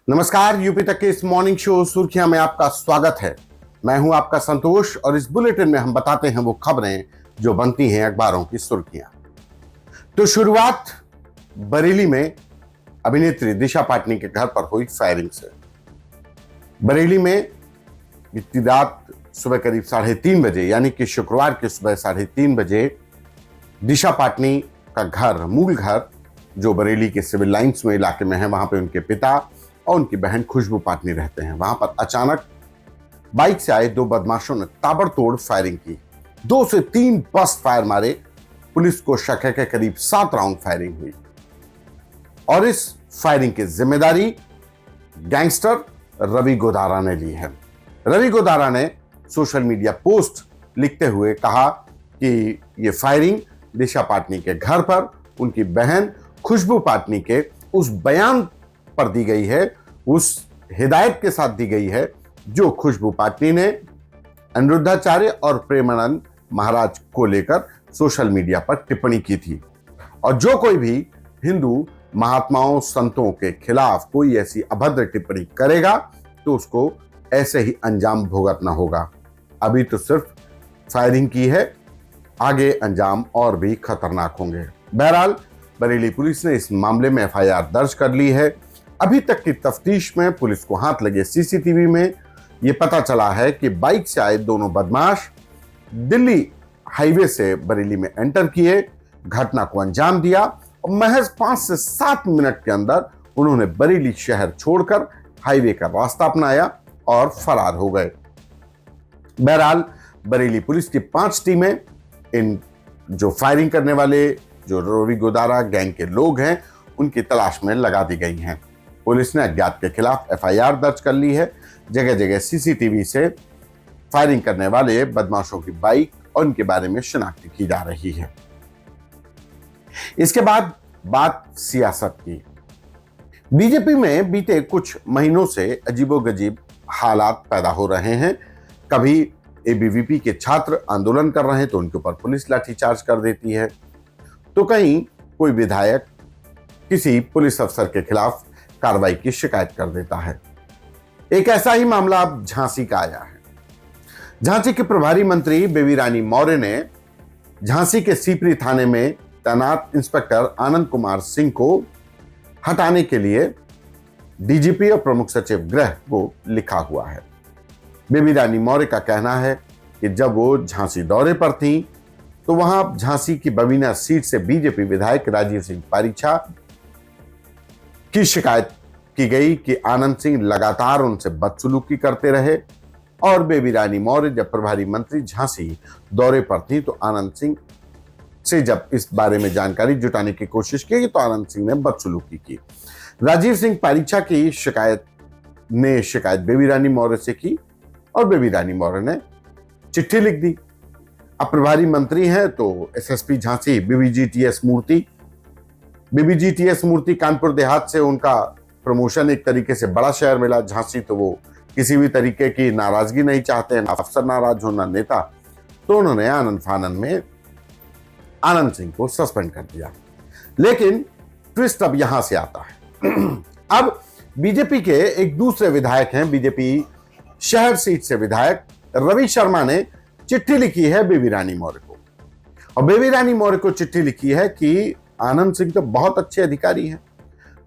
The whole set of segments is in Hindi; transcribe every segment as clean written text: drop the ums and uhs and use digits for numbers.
नमस्कार, यूपी तक के इस मॉर्निंग शो सुर्खियां में आपका स्वागत है। मैं हूं आपका संतोष और इस बुलेटिन में हम बताते हैं वो खबरें जो बनती हैं अखबारों की सुर्खियां। तो शुरुआत बरेली में अभिनेत्री दिशा पाटनी के घर पर हुई फायरिंग से। बरेली में बीती रात सुबह करीब 3:30 बजे यानी कि शुक्रवार की सुबह 3:30 बजे दिशा पाटनी का घर, मूल घर जो बरेली के सिविल लाइंस में इलाके में है, वहां पे उनके पिता और उनकी बहन खुशबू पाटनी रहते हैं। वहां पर अचानक बाइक से आए दो बदमाशों ने ताबड़तोड़ फायरिंग की। 2 से 3 बस्ट फायर मारे। पुलिस को शक है कि करीब 7 राउंड फायरिंग हुई और इस फायरिंग की जिम्मेदारी गैंगस्टर रवि गोदारा ने ली है। रवि गोदारा ने सोशल मीडिया पोस्ट लिखते हुए कहा कि यह फायरिंग दिशा पाटनी के घर पर उनकी बहन खुशबू पाटनी के उस बयान पर दी गई है, उस हिदायत के साथ दी गई है जो खुशबू पाटनी ने अनिरुद्धाचार्य और प्रेमानंद महाराज को लेकर सोशल मीडिया पर टिप्पणी की थी। और जो कोई भी हिंदू महात्माओं संतों के खिलाफ कोई ऐसी अभद्र टिप्पणी करेगा तो उसको ऐसे ही अंजाम भुगतना होगा। अभी तो सिर्फ फायरिंग की है, आगे अंजाम और भी खतरनाक होंगे। बहरहाल बरेली पुलिस ने इस मामले में एफआईआर दर्ज कर ली है। अभी तक की तफ्तीश में पुलिस को हाथ लगे सीसीटीवी में यह पता चला है कि बाइक से आए दोनों बदमाश दिल्ली हाईवे से बरेली में एंटर किए, घटना को अंजाम दिया और महज 5 से 7 मिनट के अंदर उन्होंने बरेली शहर छोड़कर हाईवे का रास्ता अपनाया और फरार हो गए। बहरहाल बरेली पुलिस की 5 टीमें इन जो फायरिंग करने वाले जो रवि गोदारा गैंग के लोग हैं उनकी तलाश में लगा दी गई हैं। पुलिस ने अज्ञात के खिलाफ एफआईआर दर्ज कर ली है। जगह जगह सीसीटीवी से फायरिंग करने वाले बदमाशों की बाइक और उनके बारे में शिनाख्त की जा रही है। इसके बाद बात सियासत की। बीजेपी में बीते कुछ महीनों से अजीबोगरीब हालात पैदा हो रहे हैं। कभी एबीवीपी के छात्र आंदोलन कर रहे हैं तो उनके ऊपर पुलिस लाठीचार्ज कर देती है, तो कहीं कोई विधायक किसी पुलिस अफसर के खिलाफ कार्रवाई की शिकायत कर देता है। एक ऐसा ही मामला अब झांसी का आया है। झांसी के प्रभारी मंत्री बेबी रानी मौर्य ने झांसी के सीपरी थाने में तैनात इंस्पेक्टर आनंद कुमार सिंह को हटाने के लिए डीजीपी और प्रमुख सचिव गृह को लिखा हुआ है। बेबी रानी मौर्य का कहना है कि जब वो झांसी दौरे पर थी तो वहां झांसी की बबीना सीट से बीजेपी विधायक राजीव सिंह पारीछा की शिकायत की गई कि आनंद सिंह लगातार उनसे बदसलूकी करते रहे और बेबी रानी मौर्य जब प्रभारी मंत्री झांसी दौरे पर थी तो आनंद सिंह से जब इस बारे में जानकारी जुटाने की कोशिश की तो आनंद सिंह ने बदसलूकी की। राजीव सिंह पारीछा की शिकायत बेबी रानी मौर्य से की और बेबी रानी मौर्य ने चिट्ठी लिख दी। अब प्रभारी मंत्री हैं तो एसएसपी झांसी बीबीजीटीएस मूर्ति कानपुर देहात से उनका प्रमोशन एक तरीके से बड़ा शहर मिला। झांसी तो वो किसी भी तरीके की नाराजगी नहीं चाहते हैं, ना अफसर नाराज हो ना नेता, तो उन्होंने आनंद फानन में आनंद सिंह को सस्पेंड कर दिया। लेकिन ट्विस्ट अब यहां से आता है। अब बीजेपी के एक दूसरे विधायक हैं, बीजेपी शहर सीट से विधायक रवि शर्मा ने चिट्ठी लिखी है बेबी रानी मौर्य को। और बेबी रानी मौर्य को चिट्ठी लिखी है कि आनंद सिंह तो बहुत अच्छे अधिकारी हैं,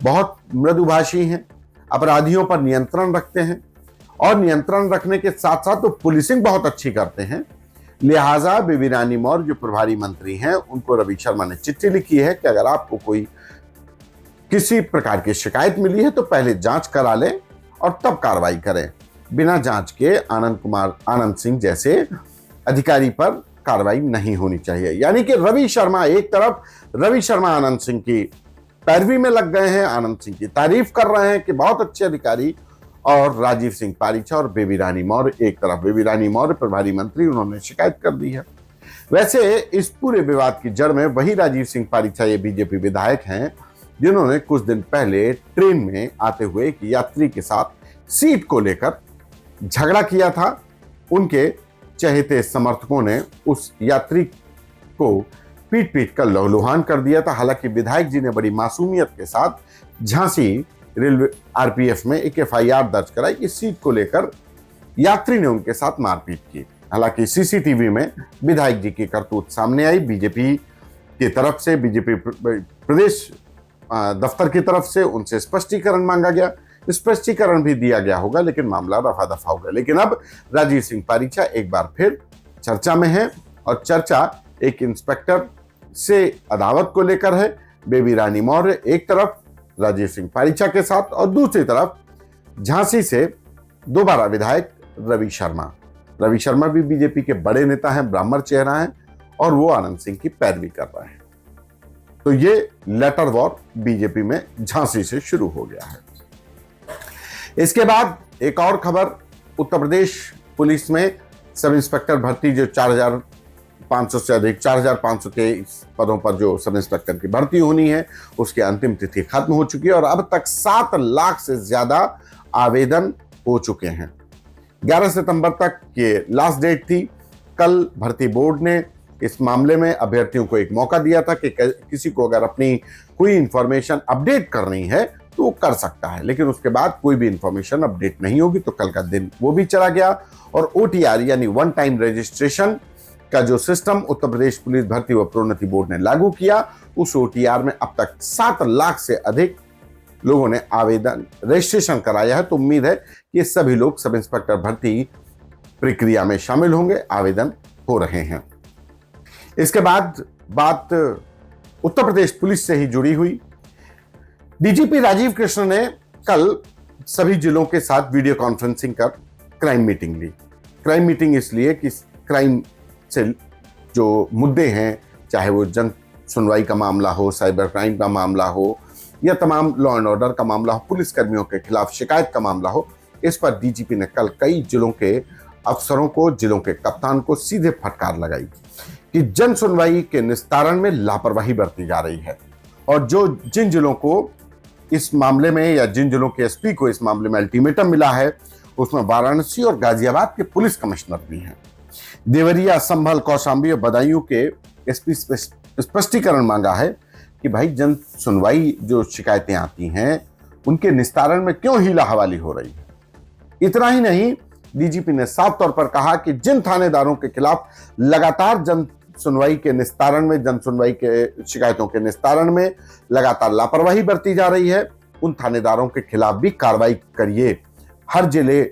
बहुत मृदुभाषी हैं, अपराधियों पर नियंत्रण रखते हैं और नियंत्रण रखने के साथ साथ तो पुलिसिंग बहुत अच्छी करते हैं। लिहाजा बेबी रानी मौर्य जो प्रभारी मंत्री हैं उनको रवि शर्मा ने चिट्ठी लिखी है कि अगर आपको कोई किसी प्रकार की शिकायत मिली है तो पहले जांच करा लें और तब कार्रवाई करें। बिना जांच के आनंद सिंह जैसे अधिकारी पर कार्रवाई नहीं होनी चाहिए। यानी कि रवि शर्मा एक तरफ आनंद सिंह की पैरवी में लग गए हैं, आनंद सिंह की तारीफ कर रहे हैं कि बहुत अच्छे अधिकारी, और राजीव सिंह पारीछा और बेबी रानी मौर्य एक तरफ। बेबी रानी मौर्य प्रभारी मंत्री, उन्होंने शिकायत कर दी है। वैसे इस पूरे विवाद की जड़ में वही राजीव सिंह पारीछा, ये बीजेपी विधायक हैं जिन्होंने कुछ दिन पहले ट्रेन में आते हुए एक यात्री के साथ सीट को लेकर झगड़ा किया था। उनके चहेते समर्थकों ने उस यात्री को पीट कर लहूलुहान कर दिया था। हालांकि विधायक जी ने बड़ी मासूमियत के साथ झांसी रेलवे आरपीएफ में एक एफआईआर दर्ज कराई कि सीट को लेकर यात्री ने उनके साथ मारपीट की। हालांकि सीसीटीवी में विधायक जी की करतूत सामने आई। बीजेपी की तरफ से, बीजेपी प्रदेश दफ्तर की तरफ से उनसे स्पष्टीकरण मांगा गया, स्पष्टीकरण भी दिया गया होगा, लेकिन मामला रफा दफा हो गया। लेकिन अब राजीव सिंह पारीचा एक बार फिर चर्चा में है और चर्चा एक इंस्पेक्टर से अदावत को लेकर है। बेबी रानी मौर्य एक तरफ राजीव सिंह पारीचा के साथ और दूसरी तरफ झांसी से दोबारा विधायक रवि शर्मा। रवि शर्मा भी बीजेपी के बड़े नेता हैं, ब्राह्मण चेहरा हैं और वो आनंद सिंह की पैरवी कर रहे हैं। तो ये लेटर वॉर बीजेपी में झांसी से शुरू हो गया है। इसके बाद एक और खबर, उत्तर प्रदेश पुलिस में सब इंस्पेक्टर भर्ती जो 4,500 से अधिक 4,500 के पदों पर जो सब इंस्पेक्टर की भर्ती होनी है उसकी अंतिम तिथि खत्म हो चुकी है और अब तक 7 लाख से ज्यादा आवेदन हो चुके हैं। 11 सितंबर तक ये लास्ट डेट थी। कल भर्ती बोर्ड ने इस मामले में अभ्यर्थियों को एक मौका दिया था कि किसी को अगर अपनी कोई इंफॉर्मेशन अपडेट करनी है तो वो कर सकता है, लेकिन उसके बाद कोई भी इंफॉर्मेशन अपडेट नहीं होगी। तो कल का दिन वो भी चला गया और ओटीआर यानी वन टाइम रजिस्ट्रेशन का जो सिस्टम उत्तर प्रदेश पुलिस भर्ती व प्रोन्नति बोर्ड ने लागू किया, उस ओटीआर में अब तक 7 लाख से अधिक लोगों ने आवेदन रजिस्ट्रेशन कराया है। तो उम्मीद है कि सभी लोग सब इंस्पेक्टर भर्ती प्रक्रिया में शामिल होंगे, आवेदन हो रहे हैं। इसके बाद बात उत्तर प्रदेश पुलिस से ही जुड़ी हुई। डीजीपी राजीव कृष्ण ने कल सभी जिलों के साथ वीडियो कॉन्फ्रेंसिंग कर क्राइम मीटिंग ली। क्राइम मीटिंग इसलिए कि क्राइम से जो मुद्दे हैं, चाहे वो जन सुनवाई का मामला हो, साइबर क्राइम का मामला हो या तमाम लॉ एंड ऑर्डर का मामला हो, पुलिस कर्मियों के खिलाफ शिकायत का मामला हो, इस पर डीजीपी ने कल कई जिलों के अफसरों को, जिलों के कप्तान को सीधे फटकार लगाई कि जन सुनवाई के निस्तारण में लापरवाही बरती जा रही है। और जिन जिलों को इस मामले में या जिन जिलों के एसपी को इस मामले में अल्टीमेटम मिला है उसमें वाराणसी और गाजियाबाद के पुलिस कमिश्नर भी हैं। देवरिया, संभल, कौशाम्बी और बदायूं के एसपी स्पष्टीकरण मांगा है कि भाई जन सुनवाई जो शिकायतें आती हैं उनके निस्तारण में क्यों हीला हवाली हो रही है। इतना ही नहीं, डीजीपी ने साफ तौर पर कहा कि जिन थानेदारों के खिलाफ लगातार जन सुनवाई के निस्तारण में, जन सुनवाई के शिकायतों के निस्तारण में लगातार लापरवाही बरती जा रही है, उन थानेदारों के खिलाफ भी कार्रवाई करिए। हर जिले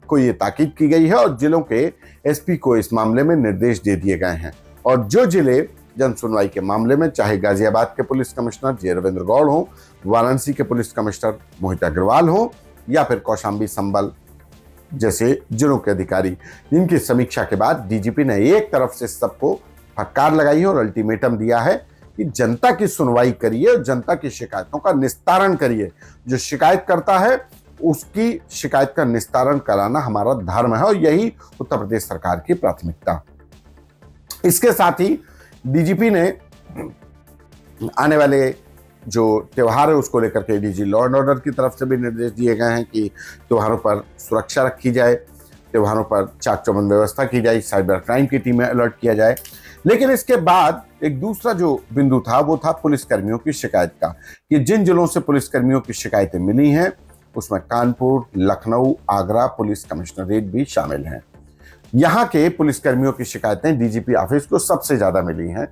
को ये ताकीद की गई है और जिलों के एसपी को इस मामले में निर्देश दे दिए गए हैं। और जो जिले जन सुनवाई के मामले में, चाहे गाजियाबाद के पुलिस कमिश्नर जे रविंद्र गौड़ हो, वाराणसी के पुलिस कमिश्नर मोहित अग्रवाल हो या फिर कौशाम्बी, संभल जैसे जिलों के अधिकारी, जिनकी समीक्षा के बाद डीजीपी ने एक तरफ से सबको फटकार लगाई है और अल्टीमेटम दिया है कि जनता की सुनवाई करिए और जनता की शिकायतों का निस्तारण करिए। जो शिकायत करता है उसकी शिकायत का निस्तारण कराना हमारा धर्म है और यही उत्तर प्रदेश सरकार की प्राथमिकता। इसके साथ ही डीजीपी ने आने वाले जो त्योहार है उसको लेकर के डीजी लॉ एंड ऑर्डर की तरफ से भी निर्देश दिए गए हैं कि त्योहारों पर सुरक्षा रखी जाए, त्योहारों पर चाक चौबंद व्यवस्था की जाए, साइबर क्राइम की टीमें अलर्ट किया जाए। लेकिन इसके बाद एक दूसरा जो बिंदु था वो था पुलिसकर्मियों की शिकायत का, कि जिन जिलों से पुलिसकर्मियों की शिकायतें मिली हैं उसमें कानपुर, लखनऊ, आगरा पुलिस कमिश्नरेट भी शामिल हैं। यहाँ के पुलिसकर्मियों की शिकायतें डीजीपी ऑफिस को सबसे ज्यादा मिली हैं।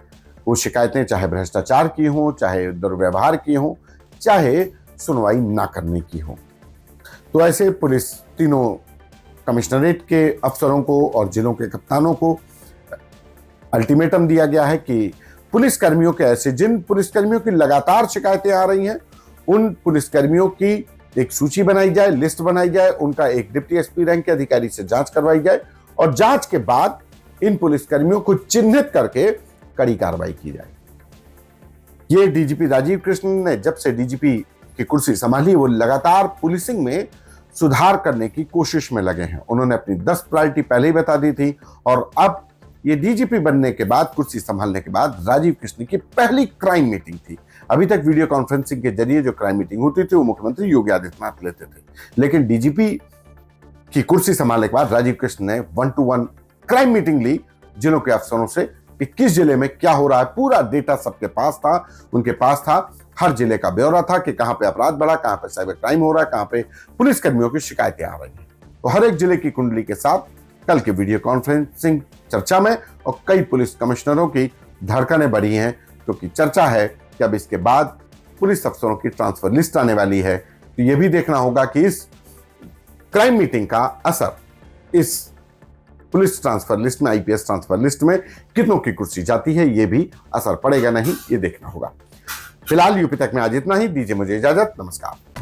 वो शिकायतें चाहे भ्रष्टाचार की हों, चाहे दुर्व्यवहार की हों, चाहे सुनवाई ना करने की हो। तो ऐसे पुलिस तीनों कमिश्नरेट के अफसरों को और जिलों के कप्तानों को अल्टीमेटम दिया गया है कि पुलिसकर्मियों के ऐसे जिन पुलिसकर्मियों की लगातार शिकायतें आ रही हैं उन पुलिसकर्मियों की एक सूची बनाई जाए, लिस्ट बनाई जाए, उनका एक डिप्टी एसपी रैंक के अधिकारी से जांच करवाई जाए और जांच के बाद इन पुलिसकर्मियों को चिन्हित करके कड़ी कार्रवाई की जाए। ये डीजीपी राजीव कृष्ण ने जब से डीजीपी की कुर्सी संभाली वो लगातार पुलिसिंग में सुधार करने की कोशिश में लगे हैं। उन्होंने अपनी 10 प्रायोरिटी पहले ही बता दी थी और अब ये डीजीपी बनने के बाद, कुर्सी संभालने के बाद राजीव कृष्ण की पहली क्राइम मीटिंग थी। अभी तक वीडियो कॉन्फ्रेंसिंग के जरिए जो क्राइम मीटिंग होती थी वो मुख्यमंत्री योगी आदित्यनाथ लेते थे, लेकिन डीजीपी की कुर्सी संभालने के बाद राजीव कृष्ण ने 1-to-1 क्राइम मीटिंग ली जिलों के अफसरों से कि किस जिले में क्या हो रहा है। पूरा डेटा सबके पास था, उनके पास था हर जिले का ब्यौरा था कि कहां पे अपराध बढ़ा, कहां पे साइबर क्राइम हो रहा है, कहां पे पुलिसकर्मियों की शिकायतें आ रही हैं। तो हर एक जिले की कुंडली के साथ कल के वीडियो कॉन्फ्रेंसिंग चर्चा में और कई पुलिस कमिश्नरों की धड़कनें बढ़ी हैं, क्योंकि चर्चा है कि अब इसके बाद पुलिस अफसरों की ट्रांसफर लिस्ट आने वाली है। तो यह भी देखना होगा कि इस क्राइम मीटिंग का असर इस पुलिस ट्रांसफर लिस्ट में, आईपीएस ट्रांसफर लिस्ट में कितनों की कुर्सी जाती है, यह भी असर पड़ेगा नहीं, ये देखना होगा। फिलहाल यूपी तक में आज इतना ही। दीजिए मुझे इजाजत। नमस्कार।